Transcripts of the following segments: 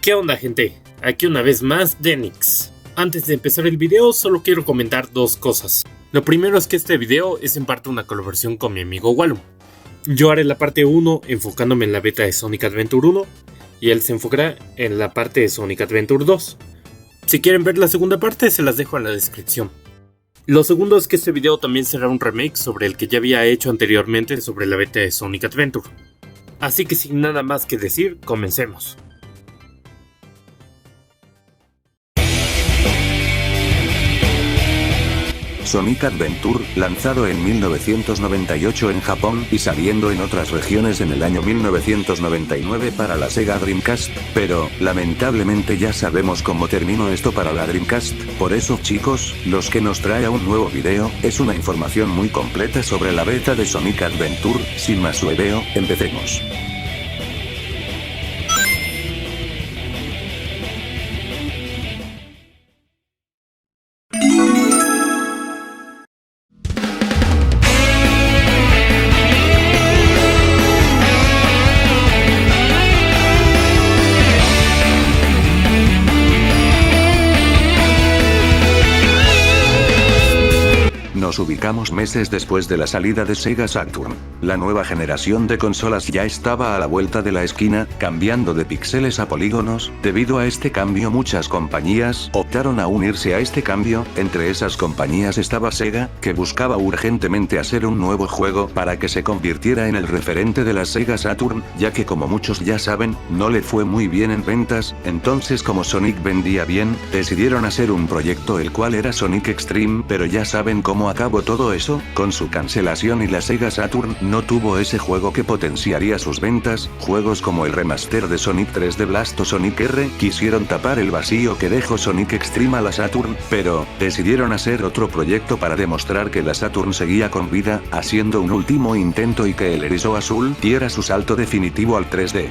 ¿Qué onda, gente? Aquí una vez más Denix. Antes de empezar el video solo quiero comentar dos cosas. Lo primero es que este video es en parte una colaboración con mi amigo Wallum. Yo haré la parte 1 enfocándome en la beta de Sonic Adventure 1 y él se enfocará en la parte de Sonic Adventure 2. Si quieren ver la segunda parte se las dejo en la descripción. Lo segundo es que este video también será un remake sobre el que ya había hecho anteriormente sobre la beta de Sonic Adventure. Así que sin nada más que decir, comencemos. Sonic Adventure, lanzado en 1998 en Japón y saliendo en otras regiones en el año 1999 para la Sega Dreamcast, pero, lamentablemente ya sabemos cómo terminó esto para la Dreamcast, por eso chicos, los que nos trae a un nuevo video, es una información muy completa sobre la beta de Sonic Adventure. Sin más hueveo, empecemos. Nos ubicamos meses después de la salida de Sega Saturn. La nueva generación de consolas ya estaba a la vuelta de la esquina, cambiando de píxeles a polígonos. Debido a este cambio muchas compañías optaron a unirse a este cambio. Entre esas compañías estaba Sega, que buscaba urgentemente hacer un nuevo juego para que se convirtiera en el referente de la Sega Saturn, ya que como muchos ya saben, no le fue muy bien en ventas. Entonces como Sonic vendía bien, decidieron hacer un proyecto el cual era Sonic Extreme, pero ya saben cómo acabó todo eso, con su cancelación y la Sega Saturn no tuvo ese juego que potenciaría sus ventas. Juegos como el remaster de Sonic 3 de Blast o Sonic R quisieron tapar el vacío que dejó Sonic Extreme a la Saturn, pero decidieron hacer otro proyecto para demostrar que la Saturn seguía con vida, haciendo un último intento y que el erizo azul diera su salto definitivo al 3D.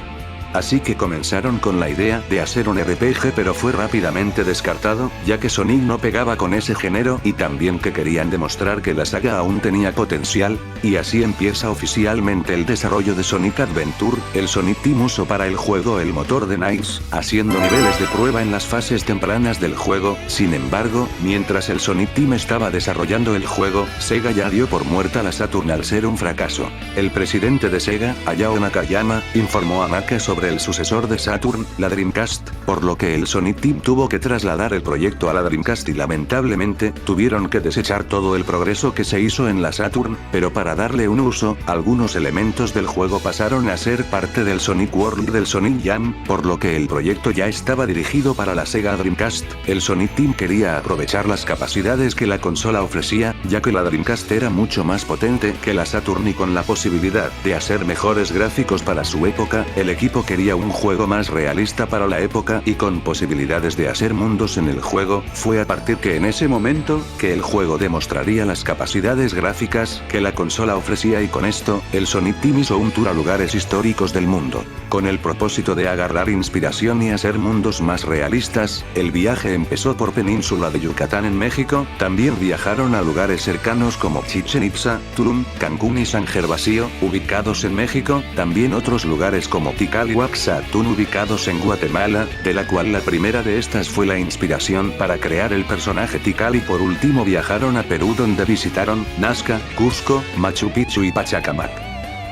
Así que comenzaron con la idea de hacer un RPG, pero fue rápidamente descartado, ya que Sonic no pegaba con ese género y también que querían demostrar que la saga aún tenía potencial, y así empieza oficialmente el desarrollo de Sonic Adventure. El Sonic Team usó para el juego el motor de Nice, haciendo niveles de prueba en las fases tempranas del juego. Sin embargo, mientras el Sonic Team estaba desarrollando el juego, Sega ya dio por muerta la Saturn al ser un fracaso. El presidente de Sega, Hayao Nakayama, informó a Naka sobre el sucesor de Saturn, la Dreamcast, por lo que el Sonic Team tuvo que trasladar el proyecto a la Dreamcast y lamentablemente, tuvieron que desechar todo el progreso que se hizo en la Saturn, pero para darle un uso, algunos elementos del juego pasaron a ser parte del Sonic World del Sonic Jam, por lo que el proyecto ya estaba dirigido para la Sega Dreamcast. El Sonic Team quería aprovechar las capacidades que la consola ofrecía, ya que la Dreamcast era mucho más potente que la Saturn y con la posibilidad de hacer mejores gráficos para su época, el equipo quería un juego más realista para la época y con posibilidades de hacer mundos en el juego. Fue a partir que en ese momento, que el juego demostraría las capacidades gráficas que la consola ofrecía, y con esto, el Sonic Team hizo un tour a lugares históricos del mundo. Con el propósito de agarrar inspiración y hacer mundos más realistas, el viaje empezó por Península de Yucatán en México, también viajaron a lugares cercanos como Chichén Itzá, Tulum, Cancún y San Gervasio, ubicados en México, también otros lugares como Tikal y Oaxaca, ubicados en Guatemala, de la cual la primera de estas fue la inspiración para crear el personaje Tikal, y por último viajaron a Perú donde visitaron Nazca, Cusco, Machu Picchu y Pachacamac.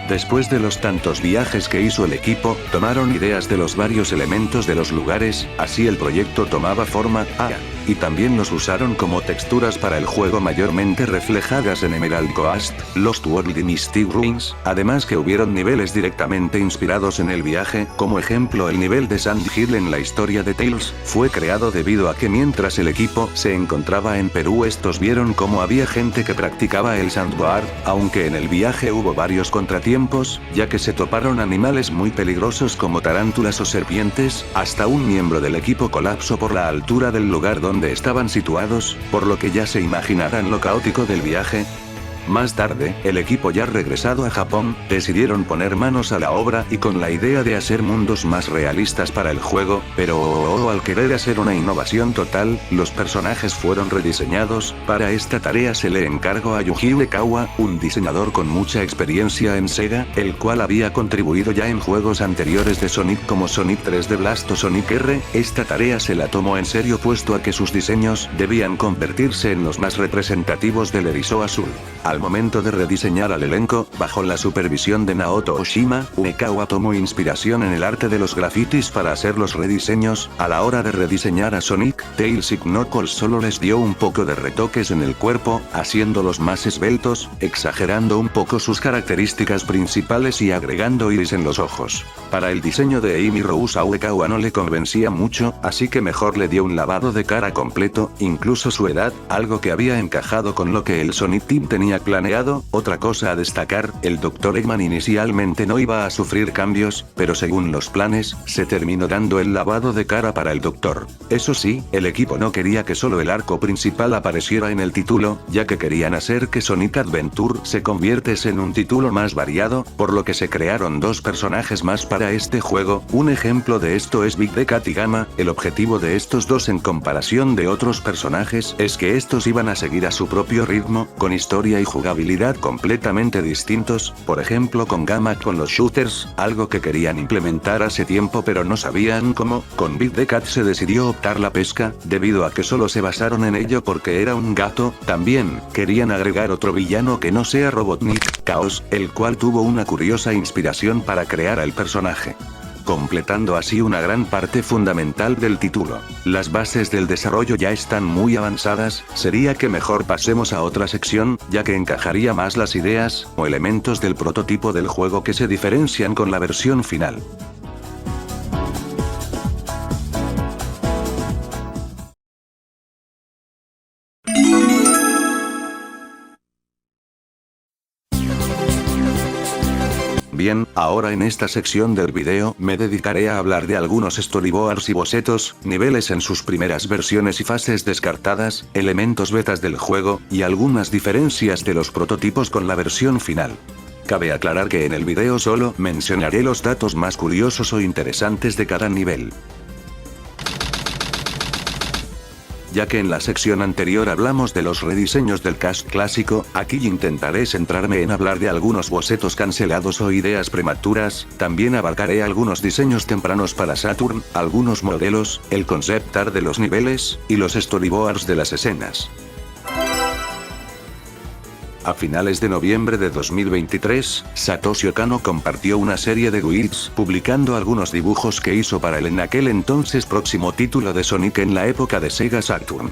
Después de los tantos viajes que hizo el equipo, tomaron ideas de los varios elementos de los lugares, así el proyecto tomaba forma, y también los usaron como texturas para el juego, mayormente reflejadas en Emerald Coast, Lost World y Mystic Ruins, además que hubieron niveles directamente inspirados en el viaje. Como ejemplo, el nivel de Sand Hill en la historia de Tails, fue creado debido a que mientras el equipo se encontraba en Perú estos vieron cómo había gente que practicaba el sandboard, aunque en el viaje hubo varios contratiempos, ya que se toparon animales muy peligrosos como tarántulas o serpientes, hasta un miembro del equipo colapsó por la altura del lugar donde estaban situados, por lo que ya se imaginarán lo caótico del viaje. Más tarde, el equipo ya regresado a Japón, decidieron poner manos a la obra y con la idea de hacer mundos más realistas para el juego, pero al querer hacer una innovación total, los personajes fueron rediseñados. Para esta tarea se le encargó a Yuji Uekawa, un diseñador con mucha experiencia en Sega, el cual había contribuido ya en juegos anteriores de Sonic como Sonic 3D Blast o Sonic R. Esta tarea se la tomó en serio puesto a que sus diseños debían convertirse en los más representativos del erizo azul. Al momento de rediseñar al elenco, bajo la supervisión de Naoto Oshima, Uekawa tomó inspiración en el arte de los grafitis para hacer los rediseños. A la hora de rediseñar a Sonic, Tails y Knuckles solo les dio un poco de retoques en el cuerpo, haciéndolos más esbeltos, exagerando un poco sus características principales y agregando iris en los ojos. Para el diseño de Amy Rose a Uekawa no le convencía mucho, así que mejor le dio un lavado de cara completo, incluso su edad, algo que había encajado con lo que el Sonic Team tenía planeado. Otra cosa a destacar, el Dr. Eggman inicialmente no iba a sufrir cambios, pero según los planes, se terminó dando el lavado de cara para el Doctor. Eso sí, el equipo no quería que solo el arco principal apareciera en el título, ya que querían hacer que Sonic Adventure se convirtiese en un título más variado, por lo que se crearon dos personajes más para este juego. Un ejemplo de esto es Big D Cat y Gamma. El objetivo de estos dos en comparación de otros personajes es que estos iban a seguir a su propio ritmo, con historia y jugabilidad completamente distintos, por ejemplo con Gamma con los shooters, algo que querían implementar hace tiempo pero no sabían cómo. Con Big D Cat se decidió optar la pesca, debido a que solo se basaron en ello porque era un gato. También, querían agregar otro villano que no sea Robotnik, Chaos, el cual tuvo una curiosa inspiración para crear al personaje, completando así una gran parte fundamental del título. Las bases del desarrollo ya están muy avanzadas, sería que mejor pasemos a otra sección, ya que encajaría más las ideas, o elementos del prototipo del juego que se diferencian con la versión final. Bien, ahora en esta sección del video me dedicaré a hablar de algunos storyboards y bocetos, niveles en sus primeras versiones y fases descartadas, elementos betas del juego, y algunas diferencias de los prototipos con la versión final. Cabe aclarar que en el video solo mencionaré los datos más curiosos o interesantes de cada nivel, ya que en la sección anterior hablamos de los rediseños del cast clásico. Aquí intentaré centrarme en hablar de algunos bocetos cancelados o ideas prematuras. También abarcaré algunos diseños tempranos para Saturn, algunos modelos, el concept art de los niveles, y los storyboards de las escenas. A finales de noviembre de 2023, Satoshi Okano compartió una serie de tweets publicando algunos dibujos que hizo para el en aquel entonces próximo título de Sonic en la época de Sega Saturn.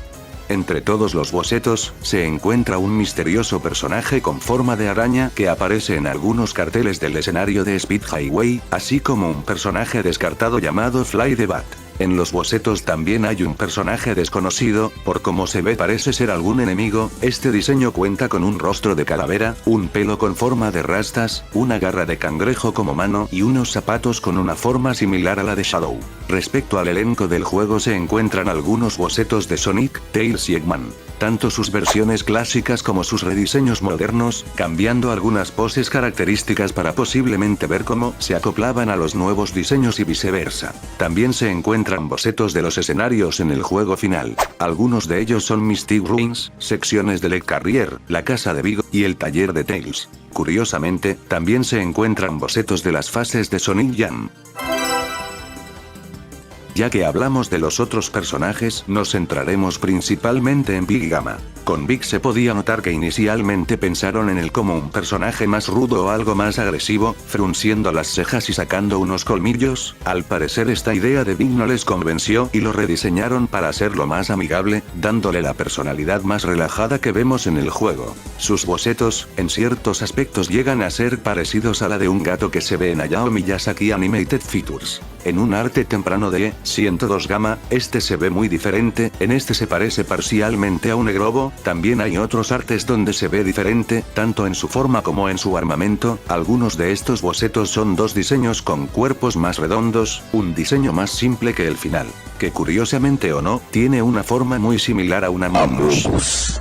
Entre todos los bocetos, se encuentra un misterioso personaje con forma de araña que aparece en algunos carteles del escenario de Speed Highway, así como un personaje descartado llamado Fly the Bat. En los bocetos también hay un personaje desconocido, por como se ve parece ser algún enemigo. Este diseño cuenta con un rostro de calavera, un pelo con forma de rastas, una garra de cangrejo como mano y unos zapatos con una forma similar a la de Shadow. Respecto al elenco del juego se encuentran algunos bocetos de Sonic, Tails y Eggman, tanto sus versiones clásicas como sus rediseños modernos, cambiando algunas poses características para posiblemente ver cómo se acoplaban a los nuevos diseños y viceversa. También se encuentran bocetos de los escenarios en el juego final. Algunos de ellos son Mystic Ruins, secciones de Lake Carrier, la casa de Vigo, y el taller de Tails. Curiosamente, también se encuentran bocetos de las fases de Sonic Jam. Ya que hablamos de los otros personajes, nos centraremos principalmente en Big y Gamma. Con Big se podía notar que inicialmente pensaron en él como un personaje más rudo o algo más agresivo, frunciendo las cejas y sacando unos colmillos. Al parecer esta idea de Big no les convenció y lo rediseñaron para hacerlo más amigable, dándole la personalidad más relajada que vemos en el juego. Sus bocetos, en ciertos aspectos llegan a ser parecidos a la de un gato que se ve en Hayao Miyazaki Animated Features. En un arte temprano de 102 Gamma, este se ve muy diferente, en este se parece parcialmente a un Egrobo. También hay otros artes donde se ve diferente, tanto en su forma como en su armamento. Algunos de estos bocetos son dos diseños con cuerpos más redondos, un diseño más simple que el final, que curiosamente o no, tiene una forma muy similar a una Momus.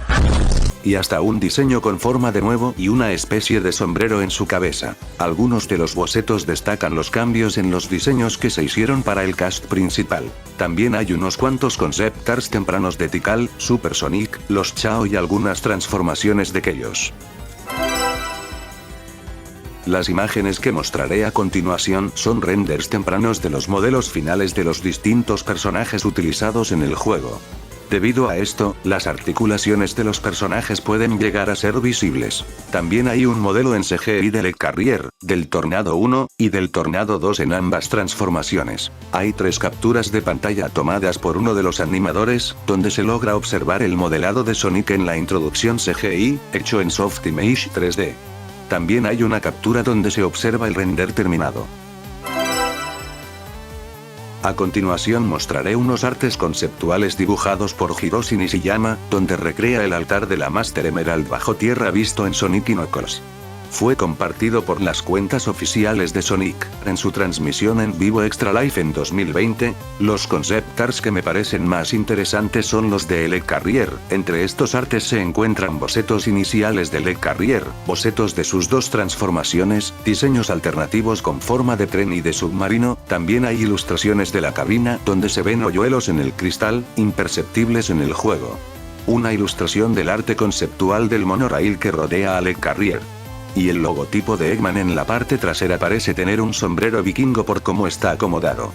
y hasta un diseño con forma de huevo y una especie de sombrero en su cabeza. Algunos de los bocetos destacan los cambios en los diseños que se hicieron para el cast principal. También hay unos cuantos concept arts tempranos de Tikal, Super Sonic, los Chao y algunas transformaciones de Keyos. Las imágenes que mostraré a continuación son renders tempranos de los modelos finales de los distintos personajes utilizados en el juego. Debido a esto, las articulaciones de los personajes pueden llegar a ser visibles. También hay un modelo en CGI del Egg-Carrier, del Tornado 1, y del Tornado 2 en ambas transformaciones. Hay 3 capturas de pantalla tomadas por uno de los animadores, donde se logra observar el modelado de Sonic en la introducción CGI, hecho en Softimage 3D. También hay una captura donde se observa el render terminado. A continuación mostraré unos artes conceptuales dibujados por Hiroshi Nishiyama, donde recrea el altar de la Master Emerald bajo tierra visto en Sonic y Knuckles. Fue compartido por las cuentas oficiales de Sonic, en su transmisión en vivo Extra Life en 2020. Los concept arts que me parecen más interesantes son los de Egg-Carrier. Entre estos artes se encuentran bocetos iniciales del Egg-Carrier, bocetos de sus 2 transformaciones, diseños alternativos con forma de tren y de submarino. También hay ilustraciones de la cabina, donde se ven hoyuelos en el cristal, imperceptibles en el juego. Una ilustración del arte conceptual del monorail que rodea al Egg-Carrier. Y el logotipo de Eggman en la parte trasera parece tener un sombrero vikingo por cómo está acomodado.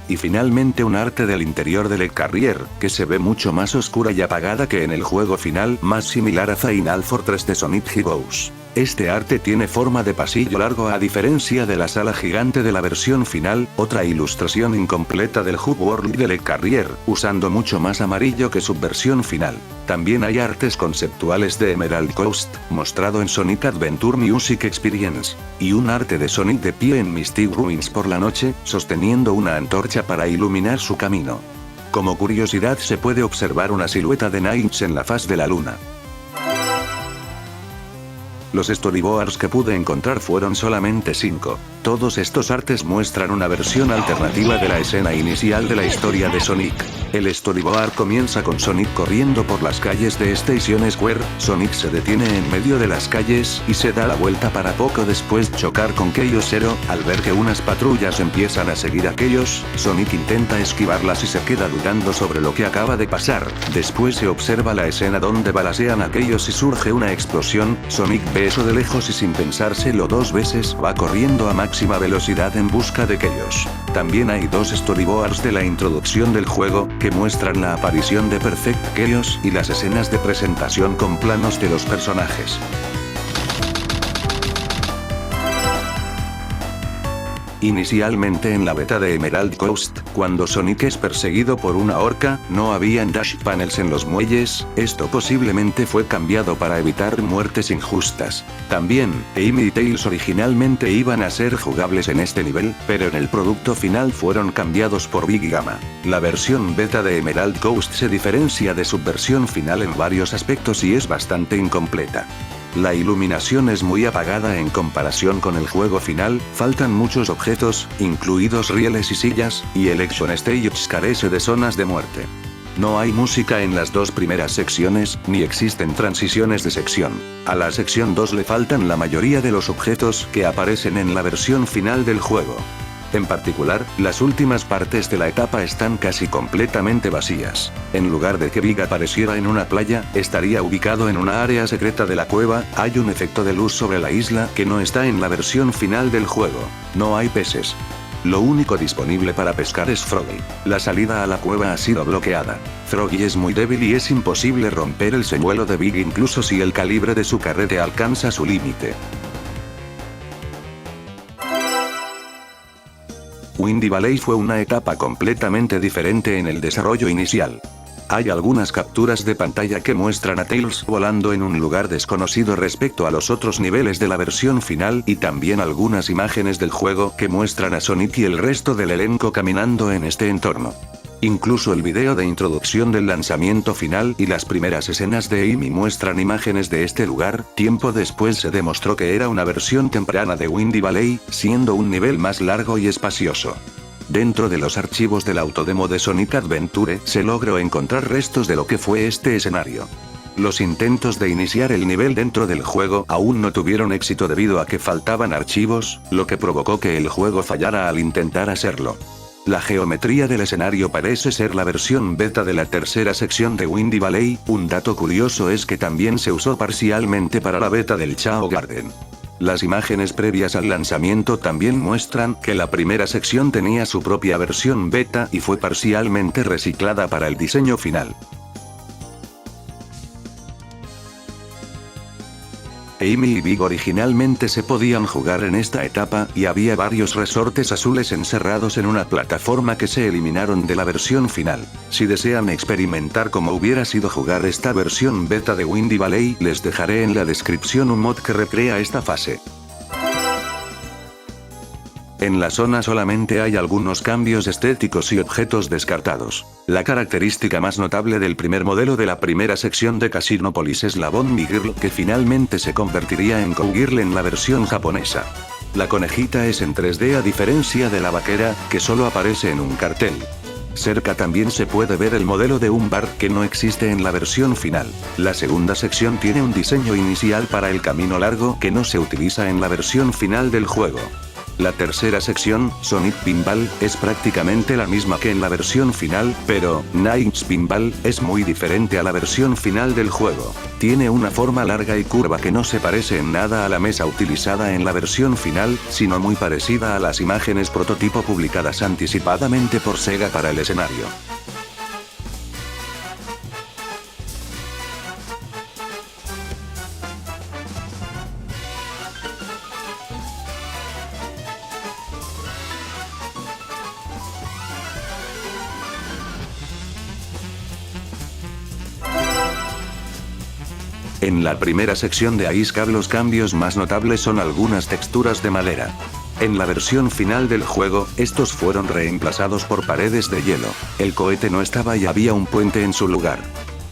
Y finalmente un arte del interior del Egg-Carrier, que se ve mucho más oscura y apagada que en el juego final, más similar a Final Fortress de Sonic Heroes. Este arte tiene forma de pasillo largo a diferencia de la sala gigante de la versión final. Otra ilustración incompleta del Hub World del Egg-Carrier, usando mucho más amarillo que su versión final. También hay artes conceptuales de Emerald Coast, mostrado en Sonic Adventure Music Experience, y un arte de Sonic de pie en Mystic Ruins por la noche, sosteniendo una antorcha para iluminar su camino. Como curiosidad se puede observar una silueta de Knights en la faz de la luna. Los storyboards que pude encontrar fueron solamente 5. Todos estos artes muestran una versión alternativa de la escena inicial de la historia de Sonic. El storyboard comienza con Sonic corriendo por las calles de Station Square. Sonic se detiene en medio de las calles y se da la vuelta para poco después chocar con Chaos Zero. Al ver que unas patrullas empiezan a seguir a Chaos, Sonic intenta esquivarlas y se queda dudando sobre lo que acaba de pasar. Después se observa la escena donde balacean a Chaos y surge una explosión. Sonic ve eso de lejos y sin pensárselo 2 veces va corriendo a máxima velocidad en busca de Chaos. También hay 2 storyboards de la introducción del juego, que muestran la aparición de Perfect Chaos y las escenas de presentación con planos de los personajes. Inicialmente en la beta de Emerald Coast, cuando Sonic es perseguido por una orca, no habían dash panels en los muelles. Esto posiblemente fue cambiado para evitar muertes injustas. También, Amy y Tails originalmente iban a ser jugables en este nivel, pero en el producto final fueron cambiados por Big Gamma. La versión beta de Emerald Coast se diferencia de su versión final en varios aspectos y es bastante incompleta. La iluminación es muy apagada en comparación con el juego final, faltan muchos objetos, incluidos rieles y sillas, y el Action Stage carece de zonas de muerte. No hay música en las 2 primeras secciones, ni existen transiciones de sección. A la sección 2 le faltan la mayoría de los objetos que aparecen en la versión final del juego. En particular, las últimas partes de la etapa están casi completamente vacías. En lugar de que Big apareciera en una playa, estaría ubicado en una área secreta de la cueva. Hay un efecto de luz sobre la isla que no está en la versión final del juego. No hay peces. Lo único disponible para pescar es Froggy. La salida a la cueva ha sido bloqueada. Froggy es muy débil y es imposible romper el señuelo de Big incluso si el calibre de su carrete alcanza su límite. Windy Valley fue una etapa completamente diferente en el desarrollo inicial. Hay algunas capturas de pantalla que muestran a Tails volando en un lugar desconocido respecto a los otros niveles de la versión final y también algunas imágenes del juego que muestran a Sonic y el resto del elenco caminando en este entorno. Incluso el video de introducción del lanzamiento final y las primeras escenas de Amy muestran imágenes de este lugar. Tiempo después se demostró que era una versión temprana de Windy Valley, siendo un nivel más largo y espacioso. Dentro de los archivos del autodemo de Sonic Adventure se logró encontrar restos de lo que fue este escenario. Los intentos de iniciar el nivel dentro del juego aún no tuvieron éxito debido a que faltaban archivos, lo que provocó que el juego fallara al intentar hacerlo. La geometría del escenario parece ser la versión beta de la tercera sección de Windy Valley. Un dato curioso es que también se usó parcialmente para la beta del Chao Garden. Las imágenes previas al lanzamiento también muestran que la primera sección tenía su propia versión beta y fue parcialmente reciclada para el diseño final. Amy y Big originalmente se podían jugar en esta etapa, y había varios resortes azules encerrados en una plataforma que se eliminaron de la versión final. Si desean experimentar cómo hubiera sido jugar esta versión beta de Windy Valley, les dejaré en la descripción un mod que recrea esta fase. En la zona solamente hay algunos cambios estéticos y objetos descartados. La característica más notable del primer modelo de la primera sección de Casinopolis es la Bonnie Girl, que finalmente se convertiría en Cowgirl en la versión japonesa. La conejita es en 3D a diferencia de la vaquera, que solo aparece en un cartel. Cerca también se puede ver el modelo de un bar que no existe en la versión final. La segunda sección tiene un diseño inicial para el camino largo que no se utiliza en la versión final del juego. La tercera sección, Sonic Pinball, es prácticamente la misma que en la versión final, pero Night's Pinball es muy diferente a la versión final del juego. Tiene una forma larga y curva que no se parece en nada a la mesa utilizada en la versión final, sino muy parecida a las imágenes prototipo publicadas anticipadamente por Sega para el escenario. En la primera sección de Ice Cave los cambios más notables son algunas texturas de madera. En la versión final del juego, estos fueron reemplazados por paredes de hielo. El cohete no estaba y había un puente en su lugar.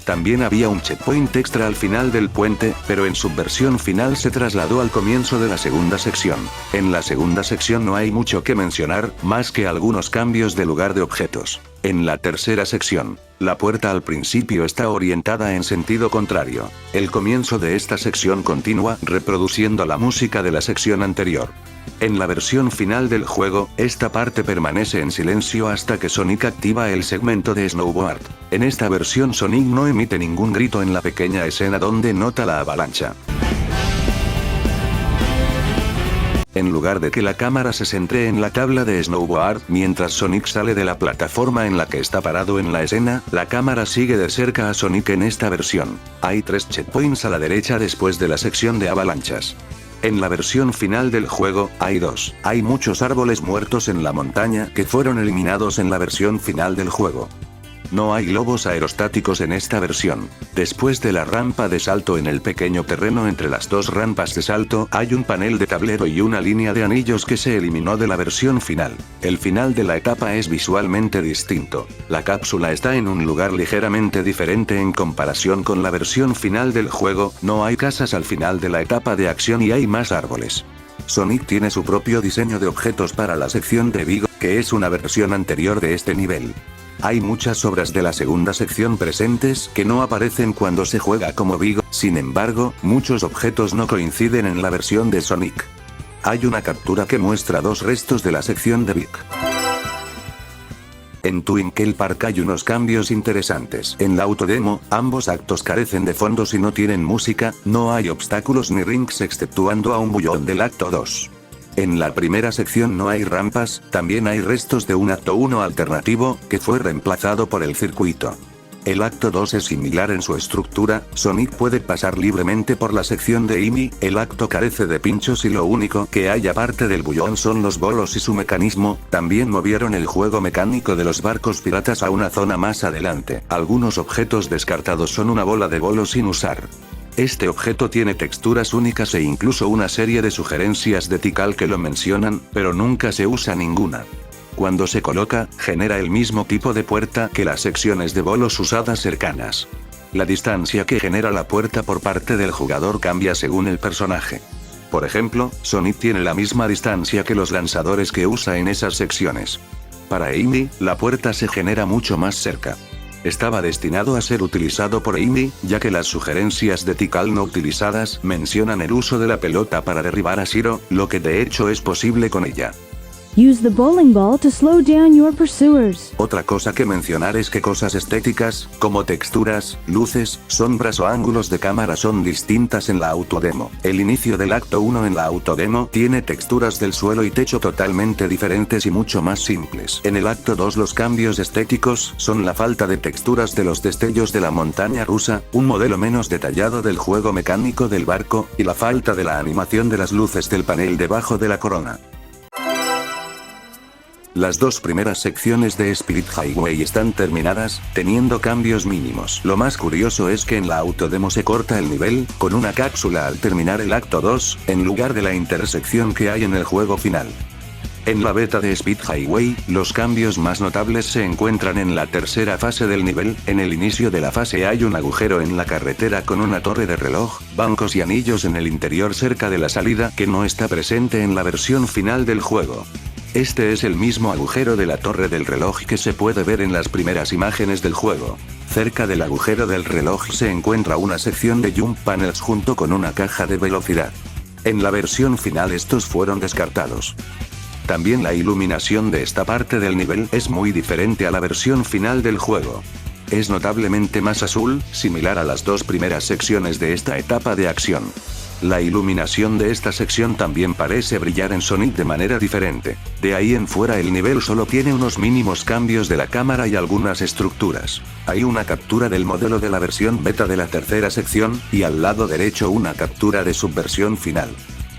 También había un checkpoint extra al final del puente, pero en su versión final se trasladó al comienzo de la segunda sección. En la segunda sección no hay mucho que mencionar, más que algunos cambios de lugar de objetos. En la tercera sección, la puerta al principio está orientada en sentido contrario. El comienzo de esta sección continúa reproduciendo la música de la sección anterior. En la versión final del juego, esta parte permanece en silencio hasta que Sonic activa el segmento de Snowboard. En esta versión Sonic no emite ningún grito en la pequeña escena donde nota la avalancha. En lugar de que la cámara se centre en la tabla de snowboard, mientras Sonic sale de la plataforma en la que está parado en la escena, la cámara sigue de cerca a Sonic en esta versión. Hay 3 checkpoints a la derecha después de la sección de avalanchas. En la versión final del juego, hay 2. Hay muchos árboles muertos en la montaña que fueron eliminados en la versión final del juego. No hay globos aerostáticos en esta versión. Después de la rampa de salto en el pequeño terreno entre las 2 rampas de salto, hay un panel de tablero y una línea de anillos que se eliminó de la versión final. El final de la etapa es visualmente distinto. La cápsula está en un lugar ligeramente diferente en comparación con la versión final del juego, no hay casas al final de la etapa de acción y hay más árboles. Sonic tiene su propio diseño de objetos para la sección de Vigo, que es una versión anterior de este nivel. Hay muchas obras de la segunda sección presentes que no aparecen cuando se juega como Vigo, sin embargo, muchos objetos no coinciden en la versión de Sonic. Hay una captura que muestra 2 restos de la sección de Vigo. En Twinkle Park hay unos cambios interesantes. En la autodemo, ambos actos carecen de fondos y no tienen música, no hay obstáculos ni rings exceptuando a un bullón del acto 2. En la primera sección no hay rampas, también hay restos de un acto 1 alternativo, que fue reemplazado por el circuito. El acto 2 es similar en su estructura, Sonic puede pasar libremente por la sección de Amy, el acto carece de pinchos y lo único que hay aparte del bullón son los bolos y su mecanismo, también movieron el juego mecánico de los barcos piratas a una zona más adelante. Algunos objetos descartados son una bola de bolos sin usar. Este objeto tiene texturas únicas e incluso una serie de sugerencias de Tikal que lo mencionan, pero nunca se usa ninguna. Cuando se coloca, genera el mismo tipo de puerta que las secciones de bolos usadas cercanas. La distancia que genera la puerta por parte del jugador cambia según el personaje. Por ejemplo, Sonic tiene la misma distancia que los lanzadores que usa en esas secciones. Para Amy, la puerta se genera mucho más cerca. estaba destinado a ser utilizado por Amy, ya que las sugerencias de Tikal no utilizadas mencionan el uso de la pelota para derribar a Zero, lo que de hecho es posible con ella. Use the bowling ball to slow down your pursuers. Otra cosa que mencionar es que cosas estéticas, como texturas, luces, sombras o ángulos de cámara son distintas en la autodemo. El inicio del acto 1 en la autodemo tiene texturas del suelo y techo totalmente diferentes y mucho más simples. En el acto 2 los cambios estéticos son la falta de texturas de los destellos de la montaña rusa, un modelo menos detallado del juego mecánico del barco, y la falta de la animación de las luces del panel debajo de la corona. Las dos primeras secciones de Spirit Highway están terminadas, teniendo cambios mínimos. Lo más curioso es que en la autodemo se corta el nivel, con una cápsula al terminar el acto 2, en lugar de la intersección que hay en el juego final. En la beta de Speed Highway, los cambios más notables se encuentran en la tercera fase del nivel. En el inicio de la fase hay un agujero en la carretera con una torre de reloj, bancos y anillos en el interior cerca de la salida que no está presente en la versión final del juego. Este es el mismo agujero de la torre del reloj que se puede ver en las primeras imágenes del juego. Cerca del agujero del reloj se encuentra una sección de jump panels junto con una caja de velocidad. En la versión final estos fueron descartados. También la iluminación de esta parte del nivel es muy diferente a la versión final del juego. Es notablemente más azul, similar a las dos primeras secciones de esta etapa de acción. La iluminación de esta sección también parece brillar en Sonic de manera diferente. De ahí en fuera el nivel solo tiene unos mínimos cambios de la cámara y algunas estructuras. Hay una captura del modelo de la versión beta de la tercera sección, y al lado derecho una captura de su versión final.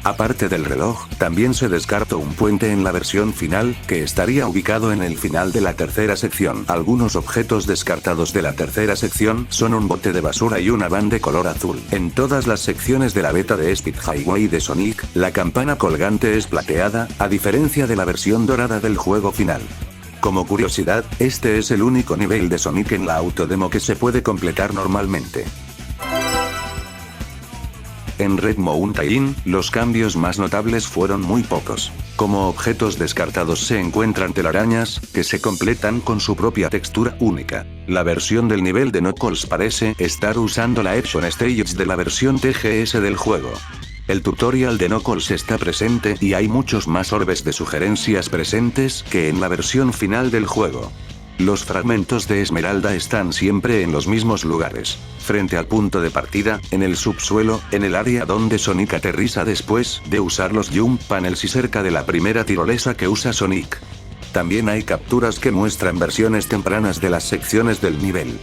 Aparte del reloj, también se descartó un puente en la versión final, que estaría ubicado en el final de la tercera sección. Algunos objetos descartados de la tercera sección son un bote de basura y una van de color azul. En todas las secciones de la beta de Speed Highway de Sonic, la campana colgante es plateada, a diferencia de la versión dorada del juego final. Como curiosidad, este es el único nivel de Sonic en la autodemo que se puede completar normalmente. En Red Mountain, los cambios más notables fueron muy pocos. Como objetos descartados se encuentran telarañas, que se completan con su propia textura única. La versión del nivel de Knuckles parece estar usando la Action Stage de la versión TGS del juego. El tutorial de Knuckles está presente y hay muchos más orbes de sugerencias presentes que en la versión final del juego. Los fragmentos de Esmeralda están siempre en los mismos lugares. Frente al punto de partida, en el subsuelo, en el área donde Sonic aterriza después de usar los jump panels y cerca de la primera tirolesa que usa Sonic. También hay capturas que muestran versiones tempranas de las secciones del nivel.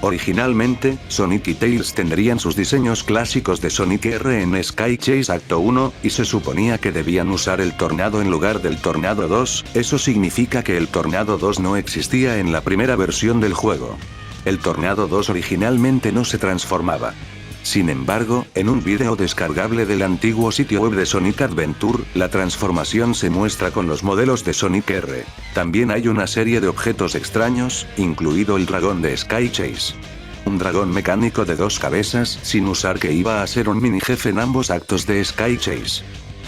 Originalmente, Sonic y Tails tendrían sus diseños clásicos de Sonic R en Sky Chase Acto 1, y se suponía que debían usar el Tornado en lugar del Tornado 2, eso significa que el Tornado 2 no existía en la primera versión del juego. El Tornado 2 originalmente no se transformaba. Sin embargo, en un vídeo descargable del antiguo sitio web de Sonic Adventure, la transformación se muestra con los modelos de Sonic R. También hay una serie de objetos extraños, incluido el dragón de Sky Chase. Un dragón mecánico de 2 cabezas, sin usar, que iba a ser un mini jefe en ambos actos de Sky Chase.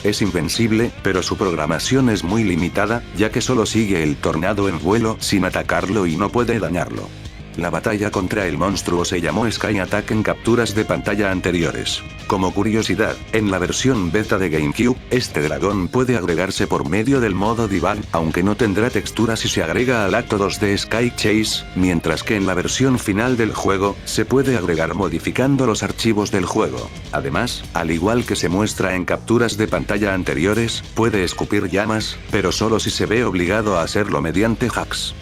Es invencible, pero su programación es muy limitada, ya que solo sigue el tornado en vuelo sin atacarlo y no puede dañarlo. La batalla contra el monstruo se llamó Sky Attack en capturas de pantalla anteriores. Como curiosidad, en la versión beta de GameCube, este dragón puede agregarse por medio del modo debug, aunque no tendrá textura si se agrega al acto 2 de Sky Chase, mientras que en la versión final del juego, se puede agregar modificando los archivos del juego. Además, al igual que se muestra en capturas de pantalla anteriores, puede escupir llamas, pero solo si se ve obligado a hacerlo mediante hacks.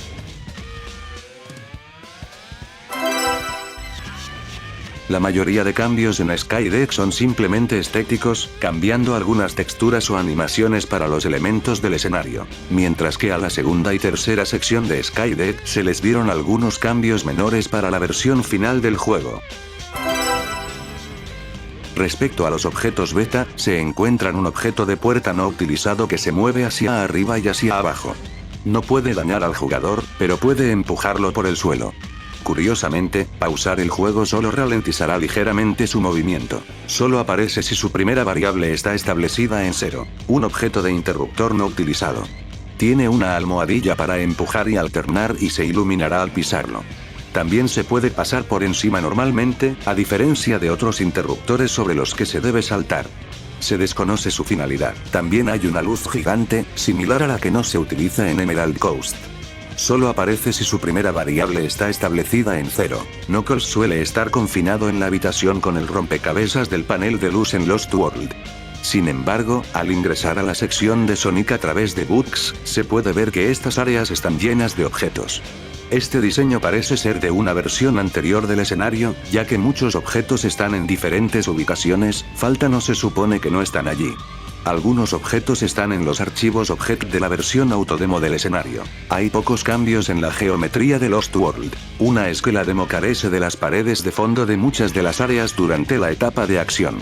La mayoría de cambios en Skydeck son simplemente estéticos, cambiando algunas texturas o animaciones para los elementos del escenario, mientras que a la segunda y tercera sección de Skydeck se les dieron algunos cambios menores para la versión final del juego. Respecto a los objetos beta, se encuentran un objeto de puerta no utilizado que se mueve hacia arriba y hacia abajo. No puede dañar al jugador, pero puede empujarlo por el suelo. Curiosamente, pausar el juego solo ralentizará ligeramente su movimiento. Solo aparece si su primera variable está establecida en 0. Un objeto de interruptor no utilizado. Tiene una almohadilla para empujar y alternar y se iluminará al pisarlo. También se puede pasar por encima normalmente, a diferencia de otros interruptores sobre los que se debe saltar. Se desconoce su finalidad. También hay una luz gigante, similar a la que no se utiliza en Emerald Coast. Solo aparece si su primera variable está establecida en 0. Knuckles suele estar confinado en la habitación con el rompecabezas del panel de luz en Lost World. Sin embargo, al ingresar a la sección de Sonic a través de Bugs, se puede ver que estas áreas están llenas de objetos. Este diseño parece ser de una versión anterior del escenario, ya que muchos objetos están en diferentes ubicaciones, faltan o se supone que no están allí. Algunos objetos están en los archivos Object de la versión autodemo del escenario. Hay pocos cambios en la geometría de Lost World. Una es que la demo carece de las paredes de fondo de muchas de las áreas durante la etapa de acción.